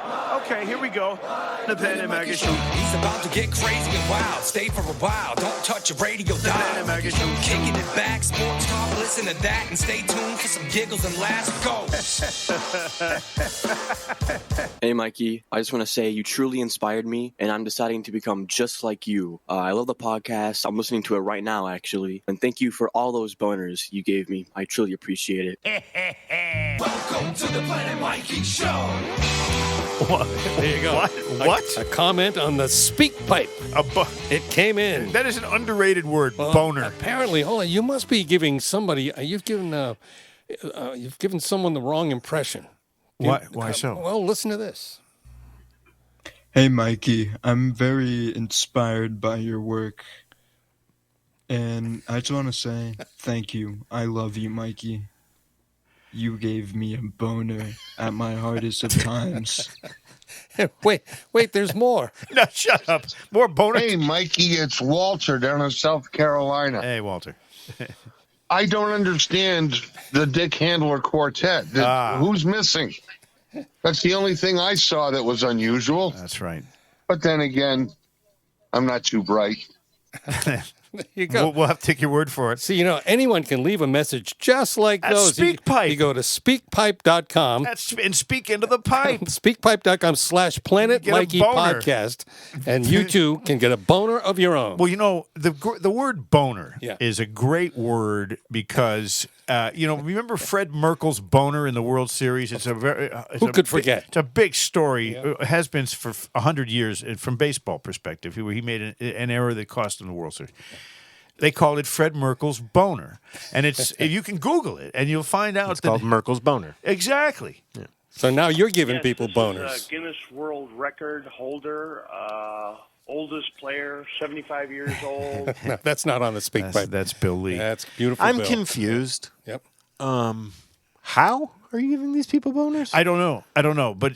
Okay, here we go. The Planet Mikey Show. He's about to get crazy and wild. Stay for a while. Don't touch your radio dial. Planet Mikey Show. Kicking it back, sports talk. Listen to that and stay tuned for some giggles and laughs. Go. Hey, Mikey. I just want to say you truly inspired me, and I'm deciding to become just like you. I love the podcast. I'm listening to it right now, actually. And thank you for all those boners you gave me. I truly appreciate it. Welcome to the Planet Mikey Show. What? There you go. What? A comment on the speak pipe. It came in. That is an underrated word, Well, boner. Apparently, hold on. You must be giving somebody. You've given someone the wrong impression. Why so? Well, listen to this. Hey, Mikey, I'm very inspired by your work. And I just want to say thank you. I love you, Mikey. You gave me a boner at my hardest of times. Wait, there's more. No, shut up. More boner. Hey, Mikey, it's Walter down in South Carolina. Hey, Walter. I don't understand the Dick Handler quartet. Who's missing? That's the only thing I saw that was unusual. That's right. But then again, I'm not too bright. There you go. We'll have to take your word for it. See, anyone can leave a message just like At those. SpeakPipe. You go to speakpipe.com. And speak into the pipe. Speakpipe.com/Planet You get a Mikey boner. Podcast. And you too can get a boner of your own. Well, the word boner Yeah. is a great word because, remember Fred Merkel's boner in the World Series? It's Who could forget? It's a big story. It has been for 100 years from baseball perspective. He made an error that cost him the World Series. They called it Fred Merkel's boner. And you can Google it, and you'll find out It's called Merkel's boner. Exactly. Yeah. So now you're giving people This boners. is a Guinness World Record holder, oldest player, 75 years old. No, that's not on the SpeakPipe. That's Bill Lee. That's beautiful. I'm Bill. confused. Yep. How are you giving these people boners? I don't know. But,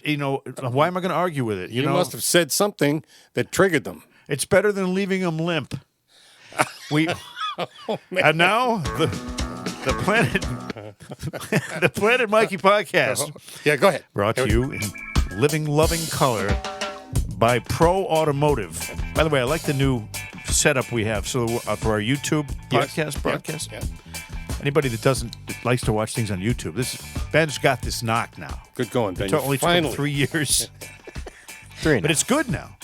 why am I going to argue with it? You must have said something that triggered them. It's better than leaving them limp. And now the Planet Mikey podcast. Yeah, go ahead. Brought to you in living, loving color by Pro Automotive. By the way, I like the new setup we have. So for our YouTube podcast broadcast, anybody that likes to watch things on YouTube, Ben's got this knock now. Good going, Ben. It only took 3 years, but it's good now.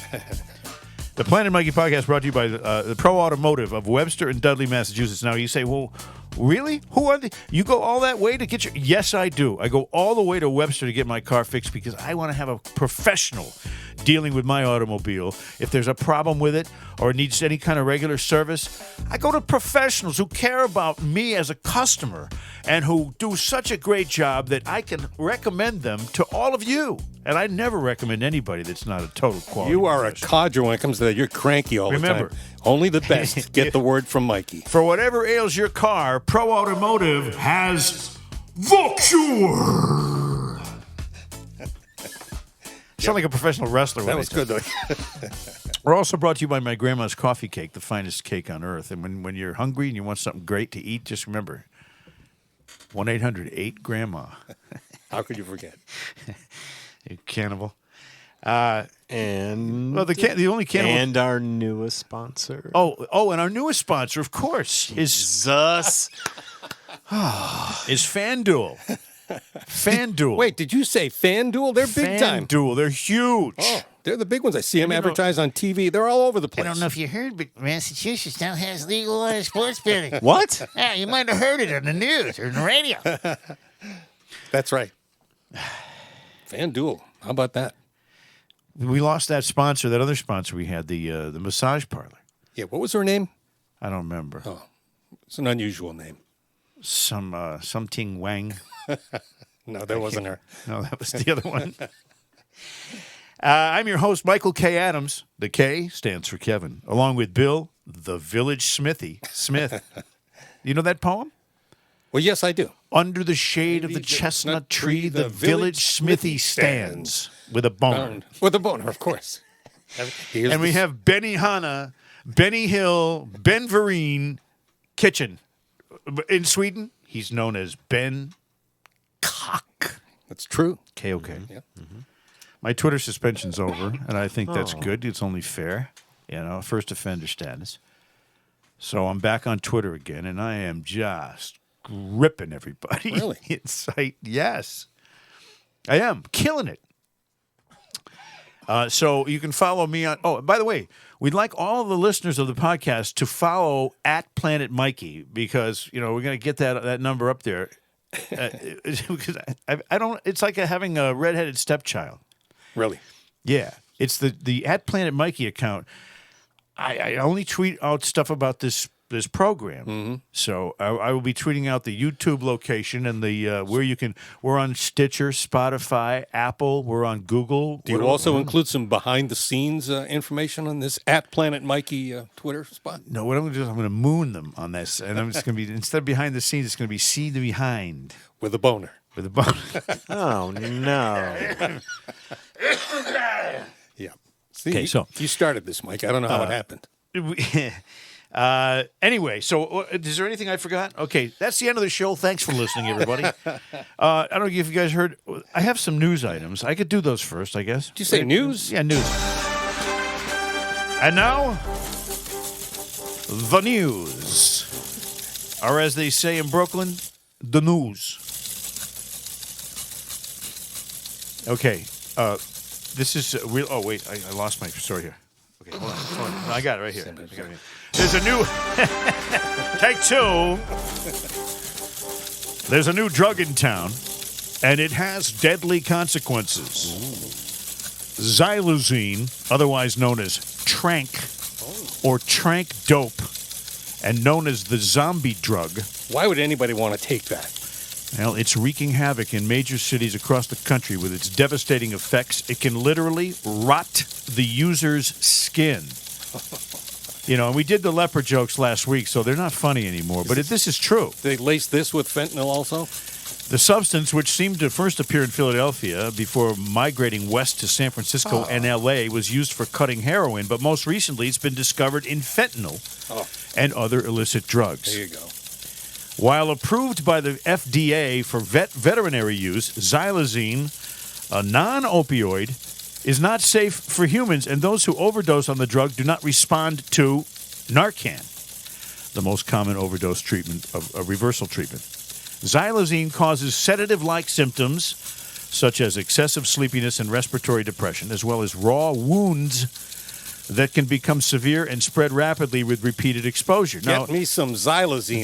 The Planet Mikey podcast brought to you by the Pro Automotive of Webster and Dudley, Massachusetts. Now, you say, well, really? Who are they? You go all that way to get your... Yes, I do. I go all the way to Webster to get my car fixed because I want to have a professional dealing with my automobile. If there's a problem with it or it needs any kind of regular service, I go to professionals who care about me as a customer and who do such a great job that I can recommend them to all of you. And I never recommend anybody that's not a total quality. You are a professional. codger when it comes to that. You're cranky all Remember. the time. Only the best get the word from Mikey. For whatever ails your car, Pro Automotive has the cure. Sound like a professional wrestler. That was good, though. We're also brought to you by my grandma's coffee cake, the finest cake on earth. And when you're hungry and you want something great to eat, just remember 1-800-8-GRANDMA. How could you forget? You cannibal. And The only cannibal. and our newest sponsor. Oh, and our newest sponsor, of course, is Jesus. FanDuel. FanDuel. Wait, did you say FanDuel? They're big time. FanDuel. They're huge. Oh, they're the big ones. I see them advertised on TV. They're all over the I place. don't know if you heard, but Massachusetts now has legalized sports betting. What? Yeah, you might have heard it on the news or on the radio. That's right. FanDuel. How about that? We lost that sponsor, that other sponsor we had, the massage parlor. Yeah, what was her name? I don't remember. Oh, it's an unusual name. Something Wang. No, that wasn't her. No, that was the other one. I'm your host, Michael K. Adams. The K stands for Kevin, along with Bill, the Village Smithy Smith. You know that poem? Well, yes, I do. Under the shade of the chestnut tree, the village smithy stands with a bone. With a boner, of course. And we have Benny Hanna, Benny Hill, Ben Vereen Kitchen. In Sweden, he's known as Ben Kock. That's true. K-O-K. Yep. My Twitter suspension's over, and I think that's good. It's only fair, first offender status. So I'm back on Twitter again, and I am just gripping everybody. Really? In sight. Yes. I am. Killing it. So you can follow me on... Oh, by the way, we'd like all of the listeners of the podcast to follow @Planet Mikey because, we're going to get that number up there. Because I don't... It's like having a redheaded stepchild. Really? Yeah. It's the @Planet Mikey account. I only tweet out stuff about this program. Mm-hmm. So I will be tweeting out the YouTube location and the where you can. We're on Stitcher, Spotify, Apple. We're on Google. Do you also include some behind the scenes information on this @Planet Mikey Twitter spot? No, what I'm going to do is I'm going to moon them on this, and I'm just going to be instead of behind the scenes, it's going to be see the behind with a boner. With a boner. Oh no. Yeah. See, Okay, so you started this, Mike. I don't know how it happened. Anyway, so is there anything I forgot? Okay, that's the end of the show. Thanks for listening, everybody. I don't know if you guys heard. I have some news items. I could do those first, I guess. Did you say news? Yeah, news. And now, the news. Or as they say in Brooklyn, the news. Okay, this is real. Oh, wait, I lost my story here. Okay, hold on. I got it right here. There's a new... Take two. There's a new drug in town, and it has deadly consequences. Xylazine, otherwise known as Trank, or Trank Dope, and known as the zombie drug. Why would anybody want to take that? Well, it's wreaking havoc in major cities across the country with its devastating effects. It can literally rot the user's skin. And we did the leper jokes last week, so they're not funny anymore. But this is true. They lace this with fentanyl also? The substance, which seemed to first appear in Philadelphia before migrating west to San Francisco and L.A., was used for cutting heroin. But most recently, it's been discovered in fentanyl and other illicit drugs. There you go. While approved by the FDA for veterinary use, xylazine, a non-opioid, is not safe for humans, and those who overdose on the drug do not respond to Narcan, the most common overdose treatment, a reversal treatment. Xylazine causes sedative-like symptoms, such as excessive sleepiness and respiratory depression, as well as raw wounds that can become severe and spread rapidly with repeated exposure. Get me some xylazine.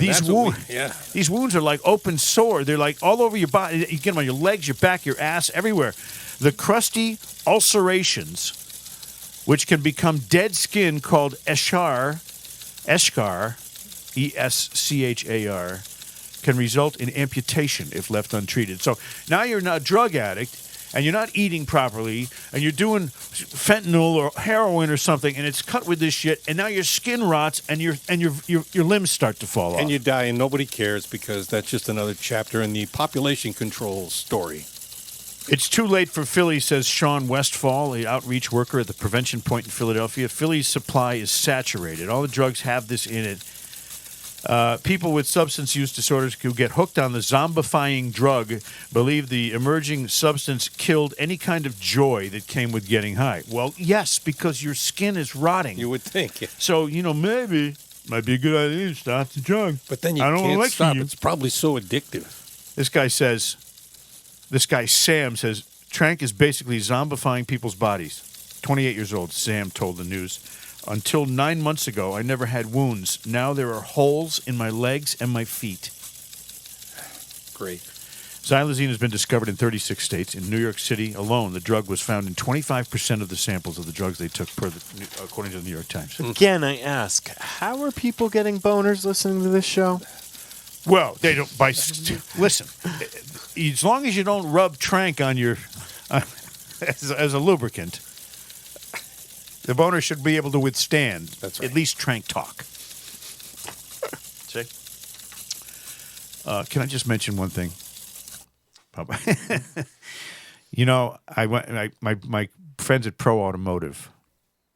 These wounds are like open sore. They're like all over your body. You get them on your legs, your back, your ass, everywhere. The crusty ulcerations, which can become dead skin called eschar, E-S-C-H-A-R, can result in amputation if left untreated. So now you're not a drug addict, and you're not eating properly, and you're doing fentanyl or heroin or something, and it's cut with this shit, and now your skin rots, and your limbs start to fall off. And you die, and nobody cares because that's just another chapter in the population control story. It's too late for Philly, says Sean Westfall, the outreach worker at the Prevention Point in Philadelphia. Philly's supply is saturated. All the drugs have this in it. People with substance use disorders who get hooked on the zombifying drug believe the emerging substance killed any kind of joy that came with getting high. Well, yes, because your skin is rotting. You would think. So, maybe might be a good idea to stop the drug. But then you can't can't stop. It's probably so addictive. This guy Sam says, Trank is basically zombifying people's bodies. 28 years old, Sam told the news. Until 9 months ago, I never had wounds. Now there are holes in my legs and my feet. Great. Xylazine has been discovered in 36 states. In New York City alone, the drug was found in 25% of the samples of the drugs they took, according to the New York Times. Again, I ask, how are people getting boners listening to this show? Well, they don't. Listen, as long as you don't rub Trank on your as a lubricant, the boner should be able to withstand at least Trank talk. See? Can I just mention one thing? My friends at Pro Automotive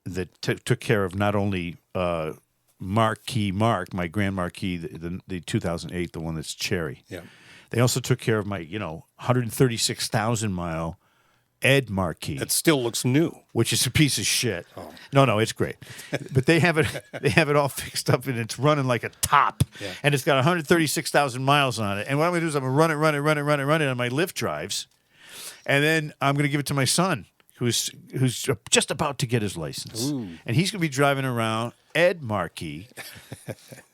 that took care of not only Marquee Mark, my Grand Marquis, the 2008, the one that's cherry. Yeah. They also took care of my 136,000 mile Ed Marquis. It still looks new. Which is a piece of shit. Oh. No, it's great. But they have it all fixed up, and it's running like a top. Yeah. And it's got 136,000 miles on it. And what I'm going to do is I'm going to run it on my Lyft drives. And then I'm going to give it to my son, who's just about to get his license. Ooh. And he's going to be driving around Ed Marquis,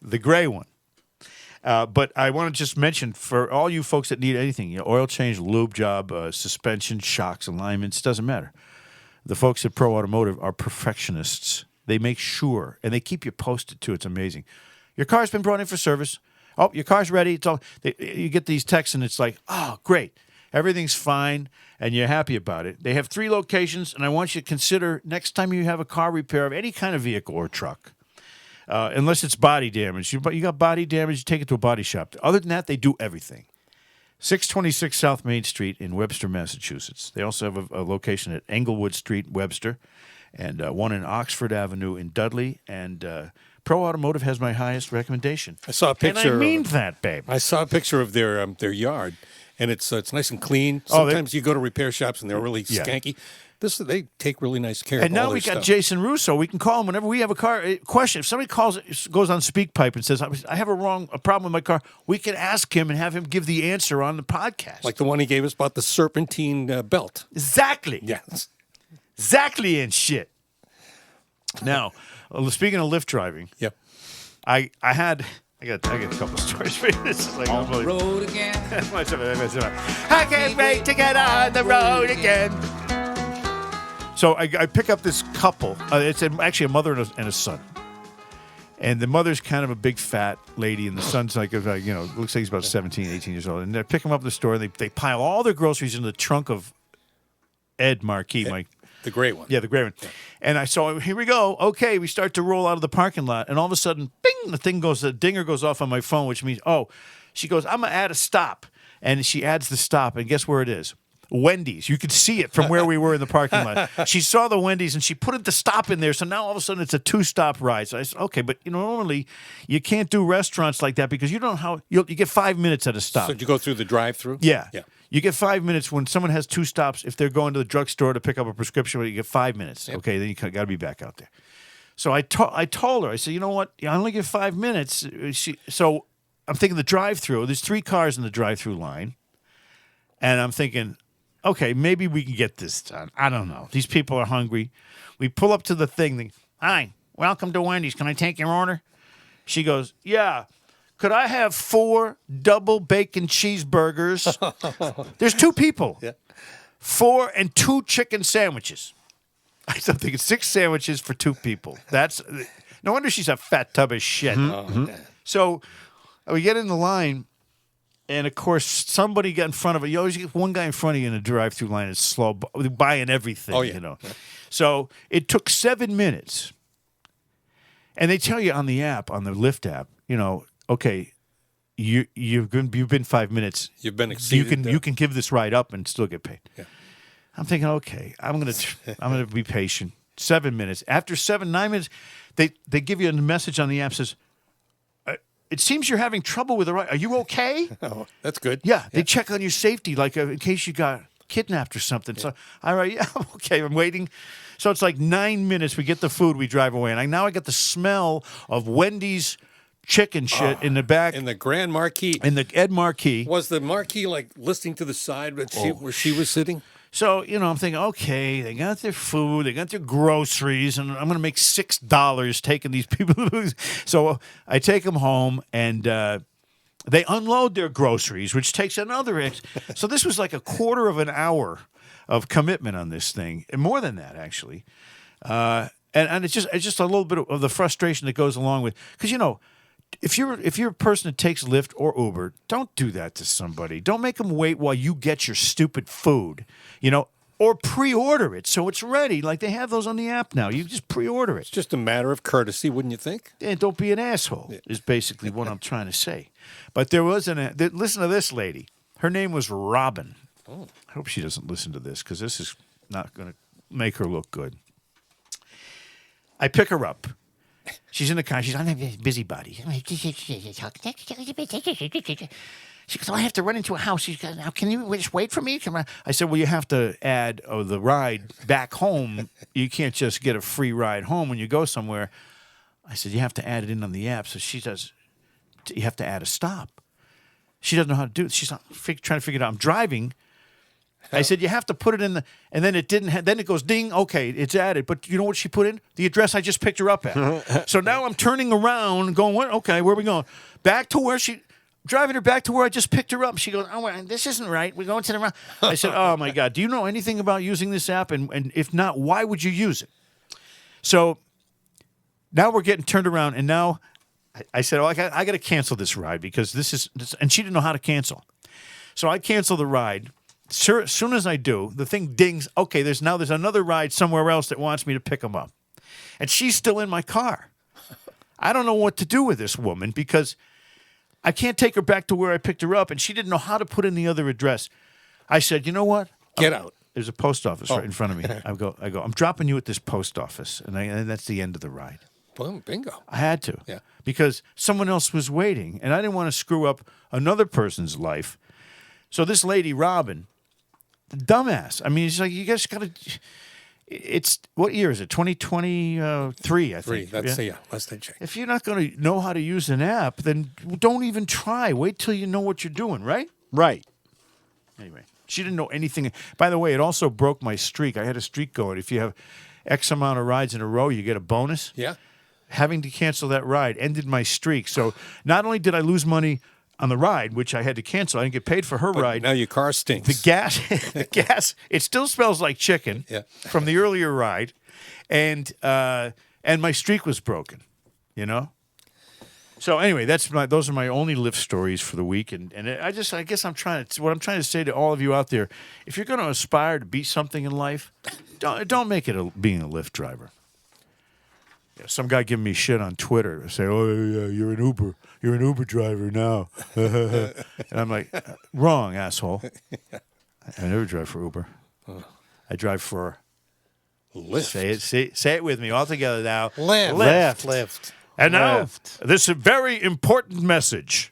the gray one. But I want to just mention, for all you folks that need anything, oil change, lube job, suspension, shocks, alignments, doesn't matter. The folks at Pro Automotive are perfectionists. They make sure, and they keep you posted, too. It's amazing. Your car's been brought in for service. Oh, your car's ready. You get these texts, and it's like, oh, great. Everything's fine, and you're happy about it. They have 3 locations, and I want you to consider next time you have a car repair of any kind of vehicle or truck, unless it's body damage. You got body damage, you take it to a body shop. Other than that, they do everything. 626 South Main Street in Webster, Massachusetts. They also have a location at Englewood Street, Webster, and one in Oxford Avenue in Dudley. And Pro Automotive has my highest recommendation. I saw a picture. And I mean that, babe. I saw a picture of their yard, and it's nice and clean. Sometimes you go to repair shops, and they're really skanky. They take really nice care of all and now their we got stuff. Jason Russo. We can call him whenever we have a car question. If somebody goes on SpeakPipe and says, I have a problem with my car, we can ask him and have him give the answer on the podcast. Like the one he gave us about the serpentine belt. Exactly. Yes. Exactly and shit. Now, speaking of Lyft driving, yep. I got a couple of stories for you. This is like on the road again. I can't wait to get on the road again. So I pick up this couple. It's actually a mother and a son. And the mother's kind of a big fat lady, and the son's like, looks like he's about 17, 18 years old. And they pick him up at the store, and they pile all their groceries in the trunk of Ed Marquis, Mike. The gray one. Yeah, the gray one. Yeah. And I saw, here we go. Okay, we start to roll out of the parking lot, and all of a sudden, bing, the dinger goes off on my phone, which means, she goes, I'm going to add a stop. And she adds the stop, and guess where it is? Wendy's. You could see it from where we were in the parking lot. She saw the Wendy's, and she put the stop in there, so now all of a sudden it's a 2-stop ride. So I said, okay, but normally you can't do restaurants like that because you don't know how, you get 5 minutes at a stop. So did you go through the drive-through? Yeah. You get 5 minutes when someone has 2 stops. If they're going to the drugstore to pick up a prescription, you get 5 minutes. Yep. Okay, then you got to be back out there. So I told her, I said, you know what? I only get 5 minutes. So I'm thinking the drive-through. There's 3 cars in the drive-through line, and I'm thinking, okay, maybe we can get this done. I don't know. These people are hungry. We pull up to the thing. Hi, welcome to Wendy's. Can I take your order? She goes, yeah. Could I have 4 double bacon cheeseburgers? There's 2 people. Yeah. 4 and 2 chicken sandwiches. I'm thinking 6 sandwiches for 2 people. That's no wonder she's a fat tub of shit. Mm-hmm. Oh, so we get in the line. And, of course, somebody got in front of it. You always get one guy in front of you in a drive-through line is slow, buying everything, Yeah. So it took 7 minutes. And they tell you on the app, on the Lyft app, okay, you've been 5 minutes. You've been exceeded. You can give this ride up and still get paid. Yeah. I'm thinking, okay, I'm gonna be patient. 7 minutes. After 9 minutes, they give you a message on the app that says, it seems you're having trouble with the ride. Are you okay? Oh, that's good. Yeah, they check on your safety, like in case you got kidnapped or something. Yeah. So, all right, yeah, I'm okay. I'm waiting. So it's like 9 minutes. We get the food. We drive away. And now I get the smell of Wendy's chicken shit in the back. In the Grand Marquis. In the Ed Marquis. Was the Marquis like listening to the side where she was sitting? So, I'm thinking, okay, they got their food, they got their groceries, and I'm going to make $6 taking these people. So I take them home, and they unload their groceries, which takes another. So this was like a quarter of an hour of commitment on this thing, and more than that, actually. And it's just a little bit of the frustration that goes along with, because, if you're a person that takes Lyft or Uber, don't do that to somebody. Don't make them wait while you get your stupid food, or pre-order it so it's ready. Like they have those on the app now. You just pre-order it. It's just a matter of courtity, wouldn't you think? And don't be an asshole is basically what I'm trying to say. But there was listen to this lady. Her name was Robin. Oh. I hope she doesn't listen to this because this is not going to make her look good. I pick her up. She's in the car. She's on a busybody. She goes, oh, I have to run into a house. She goes, now, can you just wait for me? I said, well, you have to add the ride back home. You can't just get a free ride home when you go somewhere. I said, you have to add it in on the app. So she does. You have to add a stop. She doesn't know how to do it. She's not trying to figure it out. I'm driving. I said, you have to put it in and then it didn't. Then it goes ding. Okay, it's added. But you know what she put in? The address I just picked her up at. So now I'm turning around, going, what? Okay, where are we going? Back to where driving her back to where I just picked her up. She goes, oh, this isn't right. We're going to the wrong. I said, oh my God, do you know anything about using this app? And if not, why would you use it? So now we're getting turned around, and now I said, I got to cancel this ride because this, and she didn't know how to cancel. So I cancel the ride. Sure, as soon as I do, the thing dings. Okay, there's another ride somewhere else that wants me to pick them up. And she's still in my car. I don't know what to do with this woman because I can't take her back to where I picked her up, and she didn't know how to put in the other address. I said, you know what? Get out. There's a post office right in front of me. I go, I'm dropping you at this post office, and that's the end of the ride. Boom, bingo. I had to. Yeah. Because someone else was waiting, and I didn't want to screw up another person's life. So this lady, Robin, dumbass. I mean, it's like, you guys got to... It's, what year is it? 2023, I think. Last I checked. If you're not going to know how to use an app, then don't even try. Wait till you know what you're doing, right? Right. Anyway, she didn't know anything. By the way, it also broke my streak. I had a streak going. If you have X amount of rides in a row, you get a bonus. Yeah. Having to cancel that ride ended my streak. So not only did I lose money on the ride, which I had to cancel, I didn't get paid for her ride. Now your car stinks. The gas, it still smells like chicken from the earlier ride, and my streak was broken, you know. So anyway, those are my only Lyft stories for the week, and I guess what I'm trying to say to all of you out there, if you're going to aspire to be something in life, don't make it being a Lyft driver. Some guy giving me shit on Twitter, say, "Oh yeah, you're an Uber driver now," and I'm like, "Wrong, asshole. I never drive for Uber. I drive for Lyft. Say it with me all together now. Lyft. And now, this is a very important message.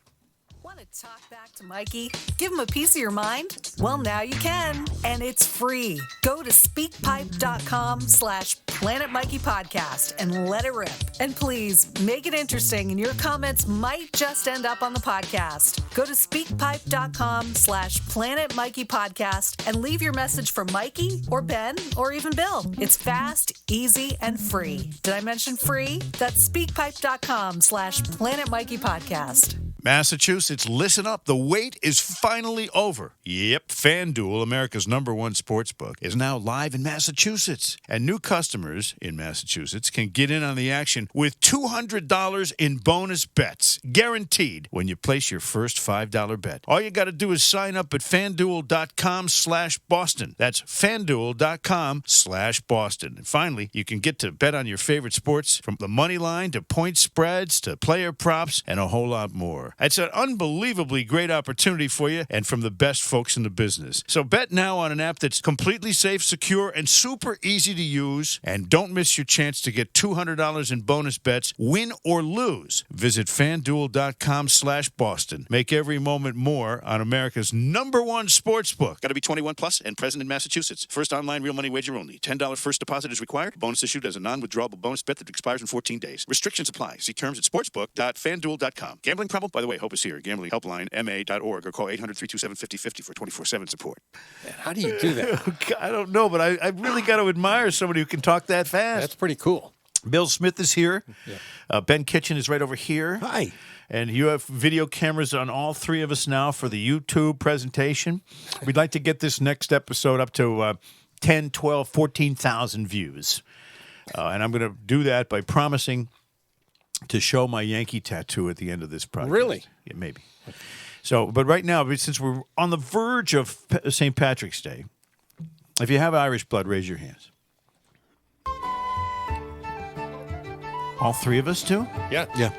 Want to talk back to Mikey? Give him a piece of your mind? Well, now you can, and it's free. Go to speakpipe.com/Planet Mikey Podcast and let it rip. And please make it interesting, and your comments might just end up on the podcast. Go to speakpipe.com/Planet Mikey Podcast and leave your message for Mikey or Ben or even Bill. It's fast, easy, and free. Did I mention free? That's speakpipe.com/Planet Mikey Podcast. Massachusetts, listen up. The wait is finally over. Yep, FanDuel, America's #1 sportsbook, is now live in Massachusetts. And new customers in Massachusetts can get in on the action with $200 in bonus bets, guaranteed when you place your first $5 bet. All you got to do is sign up at FanDuel.com/Boston. That's FanDuel.com/Boston. And finally, you can get to bet on your favorite sports, from the money line to point spreads to player props and a whole lot more. It's an unbelievably great opportunity for you and from the best folks in the business. So bet now on an app that's completely safe, secure, and super easy to use. And don't miss your chance to get $200 in bonus bets, win or lose. Visit FanDuel.com/Boston. Make every moment more on America's #1 sportsbook. Got to be 21 plus and present in Massachusetts. First online real money wager only. $10 first deposit is required. Bonus issued as a non-withdrawable bonus bet that expires in 14 days. Restrictions apply. See terms at sportsbook.fanduel.com. Gambling problem? By the way, Hope is here. Gambling helpline, ma.org, or call 800-327-5050 for 24/7 support. Man, how do you do that? I don't know, but I really got to admire somebody who can talk that fast. That's pretty cool. Bill Smith is here. Yeah. Ben Kitchen is right over here. Hi. And you have video cameras on all three of us now for the YouTube presentation. We'd like to get this next episode up to 10, 12, 14,000 views. And I'm going to do that by promising to show my Yankee tattoo at the end of this project. Really? Yeah, maybe. So, but right now, since we're on the verge of St. Patrick's Day, if you have Irish blood, raise your hands. All three of us do? Yeah. Yeah.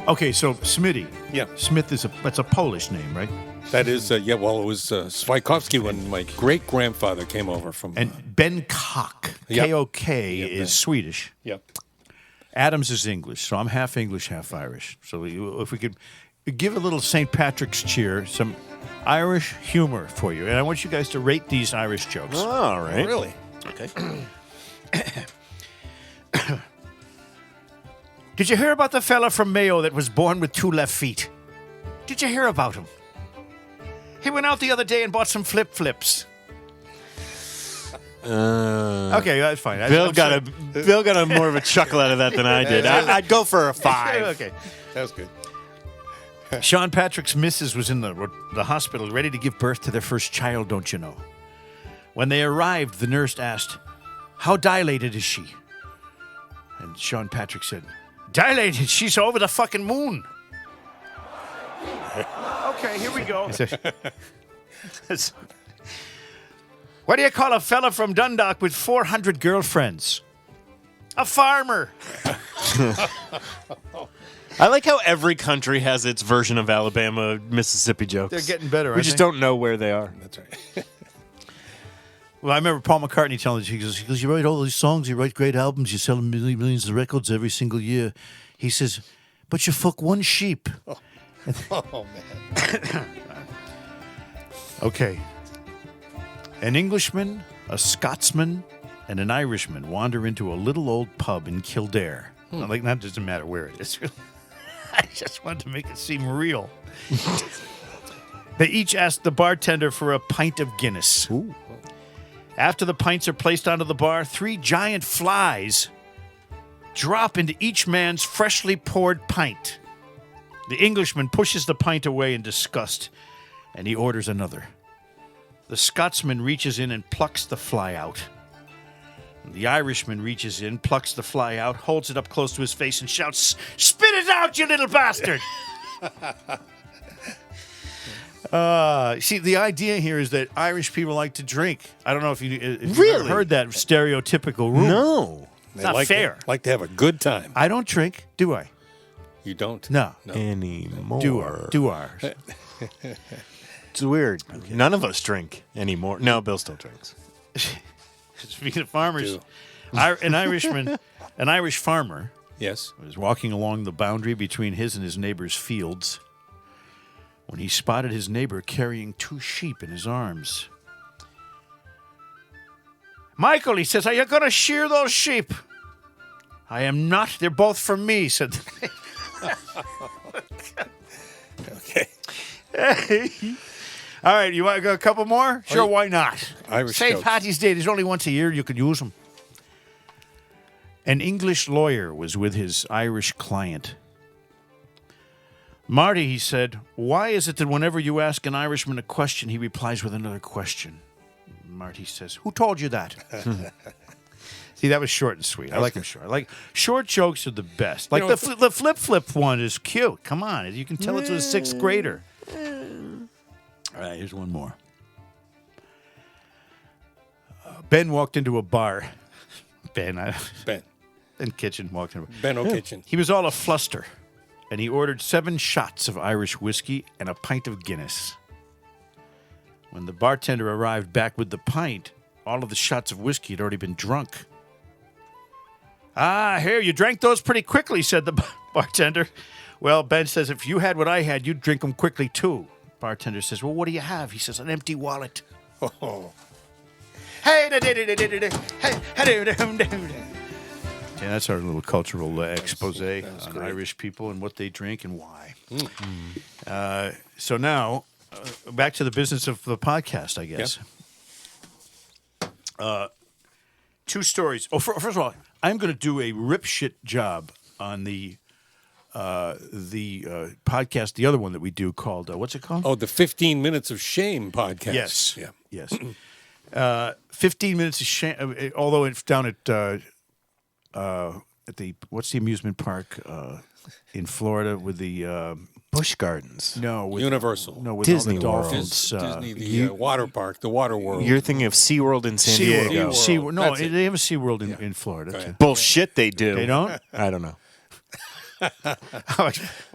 Okay, so Smitty. Yeah. Smith that's a Polish name, right? That is, it was Swiatkowski when my great-grandfather came over from... And Ben Koch, K-O-K, is Swedish. Yep. Adams is English, so I'm half English, half Irish. So if we could give a little St. Patrick's cheer, some Irish humor for you. And I want you guys to rate these Irish jokes. Oh, all right. Really? Okay. Did you hear about the fella from Mayo that was born with 2 left feet? Did you hear about him? He went out the other day and bought some flip-flips. Okay, that's fine. Bill got a more of a chuckle out of that than I did. I'd go for a 5. Okay. That was good. Sean Patrick's missus was in the hospital ready to give birth to their first child, don't you know? When they arrived, the nurse asked, "How dilated is she?" And Sean Patrick said, "Dilated? She's over the fucking moon." Okay, here we go. What do you call a fella from Dundalk with 400 girlfriends? A farmer. I like how every country has its version of Alabama, Mississippi jokes. They're getting better, We just don't know where they are. That's right. Well, I remember Paul McCartney telling us, he goes, "You write all these songs, you write great albums, you sell millions of records every single year." He says, "But you fuck one sheep." Oh, man. Okay. An Englishman, a Scotsman, and an Irishman wander into a little old pub in Kildare. Like, that doesn't matter where it is. I just wanted to make it seem real. They each ask the bartender for a pint of Guinness. Ooh. After the pints are placed onto the bar, 3 giant flies drop into each man's freshly poured pint. The Englishman pushes the pint away in disgust, and he orders another. The Scotsman reaches in and plucks the fly out. The Irishman reaches in, plucks the fly out, holds it up close to his face, and shouts, "Spit it out, you little bastard!" See, the idea here is that Irish people like to drink. I don't know if you've ever heard that stereotypical rule. No. It's not fair. Like to have a good time. I don't drink, do I? You don't? No. Anymore. Do ours. It's weird. Okay. None of us drink anymore. No, Bill still drinks. Speaking of farmers, an Irish farmer, yes, was walking along the boundary between his and his neighbor's fields when he spotted his neighbor carrying 2 sheep in his arms. "Michael," he says, "are you going to shear those sheep?" "I am not. They're both for me," said the Okay. All right, you want to go a couple more? Sure, why not? Irish St. jokes. Patty's Day, there's only once a year you can use them. An English lawyer was with his Irish client. "Marty," he said, "why is it that whenever you ask an Irishman a question, he replies with another question?" Marty says, "Who told you that?" See, that was short and sweet. I like them short. I like short jokes are the best. Like the flip one is cute. Come on, you can tell it to a 6th grader. All right, here's one more. Ben walked into a bar. Ben. And Kitchen walked in. Ben O'Kitchen. He was all a fluster, and he ordered 7 shots of Irish whiskey and a pint of Guinness. When the bartender arrived back with the pint, all of the shots of whiskey had already been drunk. "Ah, here, you drank those pretty quickly," said the bartender. "Well," Ben says, "if you had what I had, you'd drink them quickly, too." Bartender says, "Well, what do you have?" He says, "An empty wallet." Oh. Hey, yeah, that's our little cultural expose on Irish people and what they drink and why. So now, back to the business of the podcast, I guess. Yep. 2 stories. Oh, first of all, I'm going to do a ripshit job on the podcast, the other one that we do called, what's it called? Oh, the 15 Minutes of Shame podcast. Yes. Yeah. Yes. 15 Minutes of Shame, although it's down at the, what's the amusement park in Florida with the... Busch Gardens. No. With, Universal. No, with Disney all the World. dolphins. Disney, the water park, the Water World. You're thinking of SeaWorld in San Diego. SeaWorld. No, they have a SeaWorld in Florida, too. Bullshit, they do. They don't? I don't know.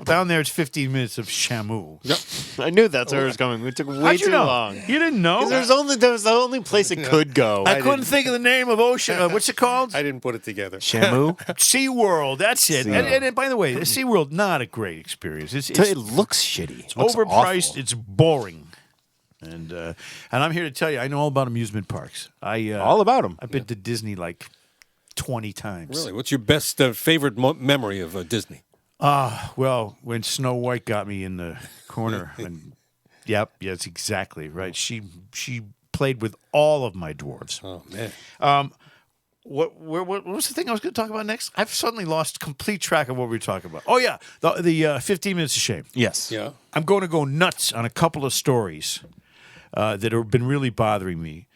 Down there, it's 15 minutes of Shamu. I knew that's where it was going. It took way How'd you too know? long. You didn't know? That was the only place it could go. I couldn't think of the name of ocean. What's it called? I didn't put it together. Shamu? SeaWorld. That's it. And by the way, SeaWorld, not a great experience. It looks shitty. It's overpriced. Awful. It's boring. And I'm here to tell you, I know all about amusement parks. All about them. I've been to Disney like 20 times. Really? What's your best favorite memory of Disney? Well, when Snow White got me in the corner. Yep, that's exactly right. She played with all of my dwarves. Oh, man. What was the thing I was going to talk about next? I've suddenly lost complete track of what we were talking about. Oh, yeah, the 15 Minutes of Shame. Yes. Yeah. I'm going to go nuts on a couple of stories that have been really bothering me.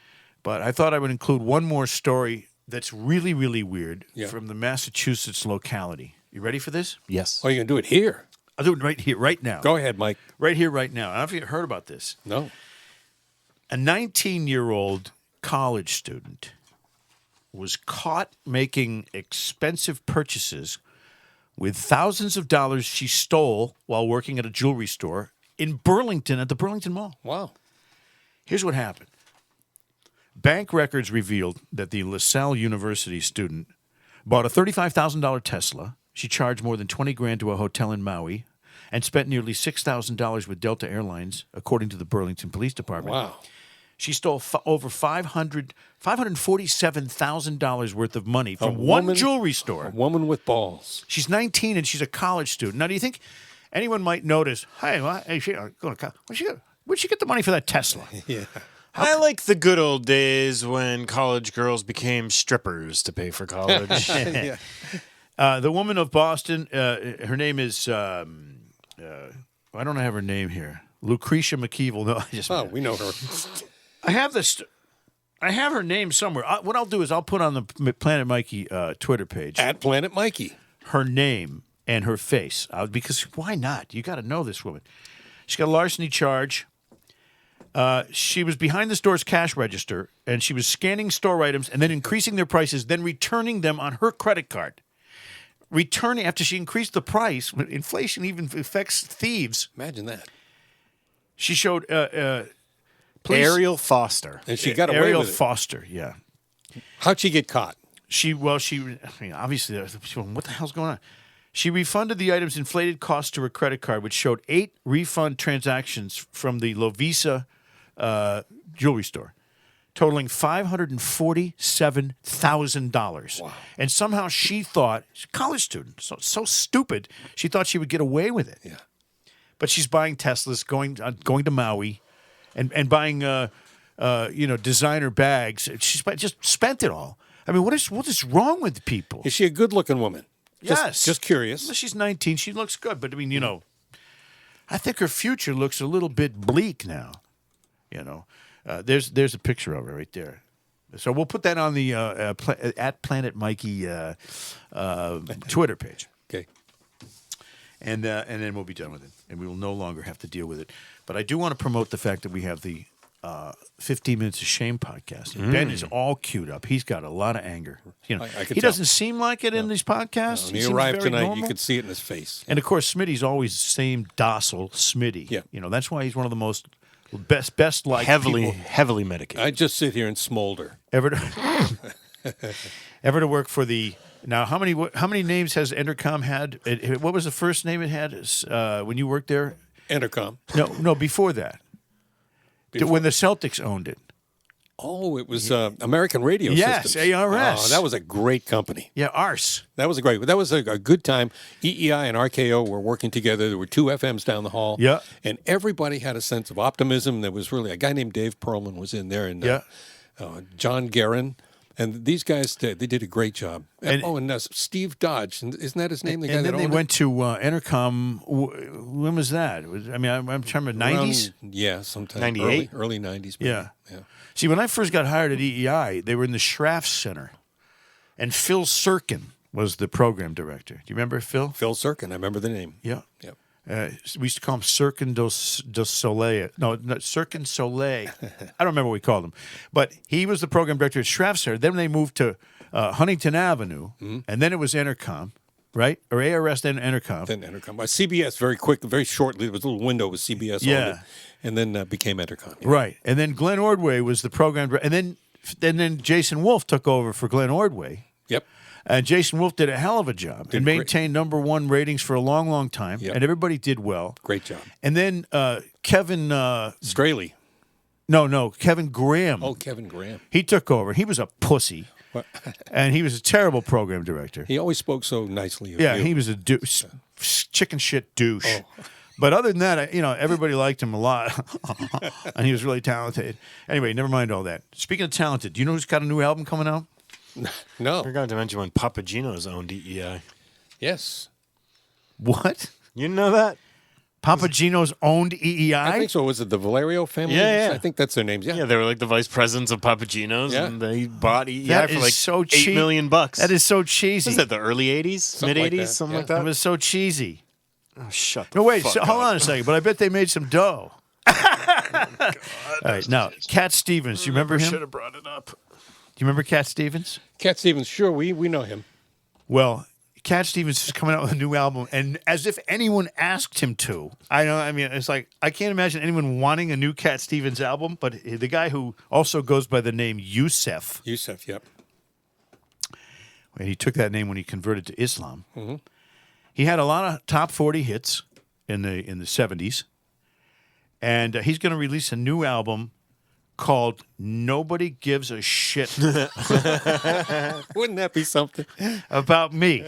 But I thought I would include one more story that's really, really weird from the Massachusetts locality. You ready for this? Yes. Oh, you're going to do it here? I'll do it right here, right now. Go ahead, Mike. Right here, right now. I don't know if you heard about this. No. A 19-year-old college student was caught making expensive purchases with thousands of dollars she stole while working at a jewelry store in Burlington at the Burlington Mall. Wow. Here's what happened. Bank records revealed that the LaSalle University student bought a $35,000 Tesla. She charged more than $20,000 to a hotel in Maui and spent nearly $6,000 with Delta Airlines, according to the Burlington Police Department. Wow. She stole over $547,000 worth of money from one jewelry store. A woman with balls. She's 19 and she's a college student. Now, do you think anyone might notice, hey, where'd she get the money for that Tesla? Yeah. I like the good old days when college girls became strippers to pay for college. Yeah. The woman of Boston, her name is, I don't have her name here. Lucretia McKeevel. No, we know her. I have this. I have her name somewhere. What I'll do is I'll put on the Planet Mikey Twitter page. At Planet Mikey. Her name and her face. Because why not? You got to know this woman. She got a larceny charge. She was behind the store's cash register, and she was scanning store items and then increasing their prices, then returning them on her credit card. Returning after she increased the price. Inflation even affects thieves. Imagine that. She showed Ariel Foster. And she got away Ariel with it. Foster, yeah. How'd she get caught? Obviously, what the hell's going on? She refunded the item's inflated cost to her credit card, which showed 8 refund transactions from the Lovisa jewelry store, totaling $547,000. Wow. And somehow she thought, she's a college student, so stupid, she thought she would get away with it. Yeah. But she's buying Teslas, going to Maui, and buying designer bags. She's just spent it all. I mean, what is wrong with people? Is she a good-looking woman? Yes. Just curious. Well, she's 19. She looks good, but I mean, I think her future looks a little bit bleak now. There's a picture of her right there. So we'll put that on the at Planet Mikey Twitter page. Okay. And then we'll be done with it, and we will no longer have to deal with it. But I do want to promote the fact that we have the 15 Minutes of Shame podcast. And Ben is all queued up. He's got a lot of anger. I could He tell. doesn't seem like it in these podcasts. When He he seems arrived very tonight, normal. you could see it in his face. And of course, Smitty's always the same docile Smitty. Yeah. That's why he's one of the most best liked people. Heavily medicated. I just sit here and smolder. Ever to work for the. Now, how many names has Entercom had? What was the first name it had when you worked there? Entercom. No, before that. When the Celtics owned it. Oh, it was American Radio Yes, Systems. ARS. Oh, that was a great company. Yeah, ARS. That was That was a good time. EEI and RKO were working together. There were 2 FMs down the hall. Yeah. And everybody had a sense of optimism. There was really a guy named Dave Perlman was in there, and John Guerin. And these guys, they did a great job. And Steve Dodge, isn't that his name? The guy And that then they owned went to Entercom. When was that? I'm trying to remember. 90s? Yeah, sometime. 98? Early 90s. Maybe. Yeah. Yeah. See, when I first got hired at EEI, they were in the Schraff Center. And Phil Serkin was the program director. Do you remember Phil? Phil Serkin, I remember the name. Yeah. Yep. We used to call him Serkin do Soleil. No, Serkin Soleil. I don't remember what we called him. But he was the program director at Schraff Center. Then they moved to Huntington Avenue, and then it was Entercom. right? Or ARS, then Entercom. Then Entercom. CBS, very quick, very shortly, there was a little window with CBS on it, and then became Entercom. Yeah. Right. And then Glenn Ordway was the program, and then Jason Wolf took over for Glenn Ordway. Yep. And Jason Wolf did a hell of a job and maintained number one ratings for a long, long time, and everybody did well. Great job. And then Kevin... Straley. No, Kevin Graham. Oh, Kevin Graham. He took over. He was a pussy. And he was a terrible program director. He always spoke so nicely of you. he was a chicken shit douche. Oh. But other than that, everybody liked him a lot. And he was really talented. Anyway, never mind all that. Speaking of talented, do you know who's got a new album coming out? No. I forgot to mention when Papagino's owned EEI. Yes. What? You didn't know that? Papagino's owned EEI? I think so. Was it the Valerio family? Yeah. I think that's their names. Yeah, they were like the vice presidents of Papagino's, and they bought EEI for like so $8 million. That is so cheesy. Was that the early 80s? Mid 80s? Something like that? It was so cheesy. Oh, shut the No, wait. fuck Hold up. on a second. But I bet they made some dough. All right. Now, Cat Stevens. Do you remember him? Should have brought it up. Do you remember Cat Stevens? Cat Stevens, sure, we know him. Well, Cat Stevens is coming out with a new album, and as if anyone asked him to. It's like, I can't imagine anyone wanting a new Cat Stevens album, but the guy who also goes by the name Yusef. Yusef, yep. And he took that name when he converted to Islam. Mm-hmm. He had a lot of top 40 hits in the 70s, and he's going to release a new album called Nobody Gives a Shit. Wouldn't that be something? About me.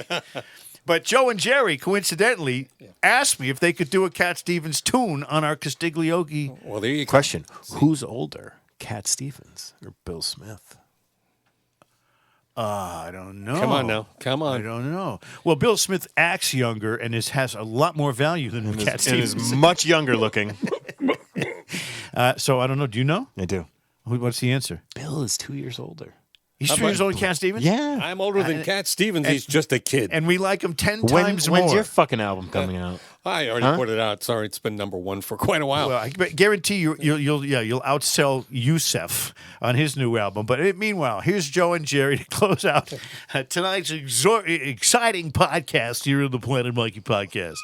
But Joe and Jerry, coincidentally, asked me if they could do a Cat Stevens tune on our Castiglioki. Well, there you go. Question. Who's older, Cat Stevens or Bill Smith? I don't know. Come on now. Come on. I don't know. Well, Bill Smith acts younger and has a lot more value than Cat Stevens. And is much younger looking. So I don't know. Do you know? I do. What's the answer? Bill is 2 years older. He's 2 years older than Cat Stevens? Yeah. I'm older than Cat Stevens. He's just a kid. And we like him 10 times more. When's your fucking album coming out? I already put it out. Sorry, it's been number one for quite a while. Well, I guarantee you'll outsell Yusef on his new album. But meanwhile, here's Joe and Jerry to close out tonight's exciting podcast here on the Planet Mikey podcast.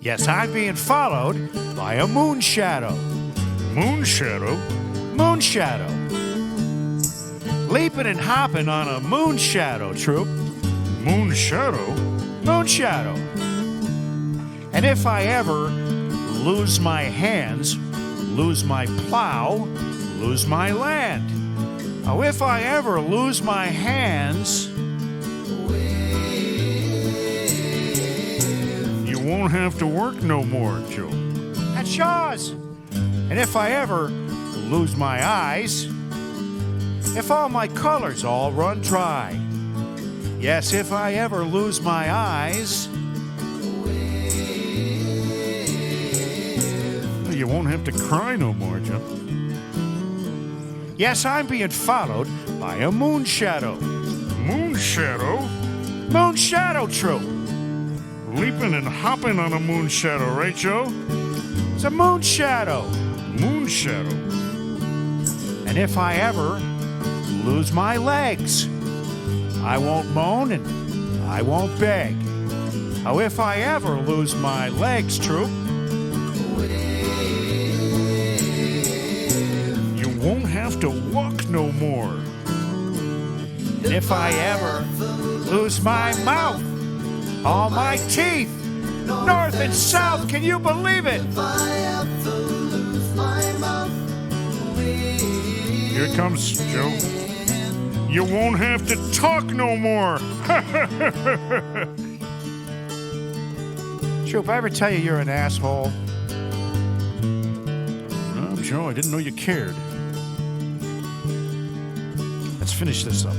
Yes, I'm being followed by a moon shadow. Moon shadow? Moon shadow. Leaping and hopping on a moon shadow, troop. Moon shadow? Moon shadow. And if I ever lose my hands, lose my plow, lose my land. Oh, if I ever lose my hands, you won't have to work no more, Joe. That's yours. And if I ever lose my eyes, if all my colors all run dry, yes, if I ever lose my eyes, you won't have to cry no more, Joe. Yes, I'm being followed by a moon shadow. Moon shadow? Moon shadow troop. Leaping and hopping on a moon shadow, right, Joe? It's a moon shadow. Moon shadow. And if I ever lose my legs, I won't moan and I won't beg. Oh, if I ever lose my legs, troop, you won't have to walk no more. And if I ever lose my mouth, all my teeth, north and south, can you believe it? Here comes Joe. You won't have to talk no more. Joe, if I ever tell you you're an asshole, Joe, I didn't know you cared. Let's finish this up.